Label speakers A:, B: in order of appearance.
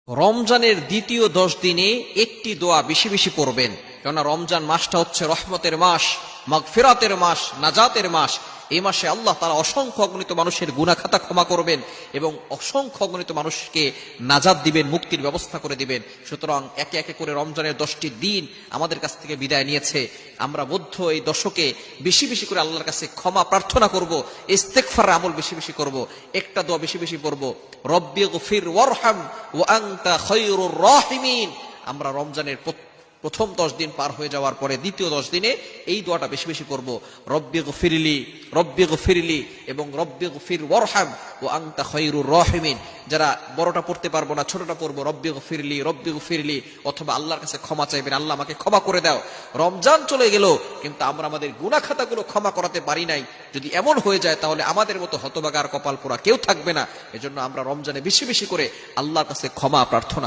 A: রমজানের দ্বিতীয় 10 দিনে একটি দোয়া বেশি বেশি পড়বেন, কেননা রমজান মাসটা হচ্ছে রহমতের মাস, মাগফিরাতের মাস, নাজাতের মাস। এই মাসে আল্লাহ তাআলা অসংখ্য অগণিত মানুষের গুনাহ খাতা ক্ষমা করবেন এবং অসংখ্য অগণিত মানুষকে নাজাত দিবেন, মুক্তির ব্যবস্থা করে দিবেন। সুতরাং একে একে করে রমজানের 10টি দিন আমাদের কাছ থেকে বিদায় নিয়েছে। আমরা বদ্ধ এই দশকে বেশি বেশি করে আল্লাহর কাছে ক্ষমা প্রার্থনা করব, ইস্তেগফার আমল বেশি বেশি করব, একটা দোয়া বেশি বেশি পড়ব, রব্বিগফির ওয়ারহাম ওয়া আনতা খায়রুর রাহিমিন। আমরা রমজানের প্রথম 10 দিন পার হয়ে যাওয়ার পরে দ্বিতীয় 10 দিনে এই দোয়াটা বেশি বেশি করব, রব্বিগফিরলি এবং রব্বিগফির ওয়ারহাম ওয়া আনতা খায়রুর রাহিমিন। যারা বড়টা পড়তে পারবো না, ছোটটা পড়বো, রব্বিগফিরলি, অথবা আল্লাহর কাছে ক্ষমা চাইবেন, আল্লাহ আমাকে ক্ষমা করে দাও। রমজান চলে গেল কিন্তু আমরা আমাদের গুনাহ খাতাগুলো ক্ষমা করাতে পারি নাই। যদি এমন হয়ে যায় তাহলে আমাদের মতো হতভাগা আর কপাল পোড়া কেউ থাকবে না। এজন্য আমরা রমজানে বেশি বেশি করে আল্লাহর কাছে ক্ষমা প্রার্থনা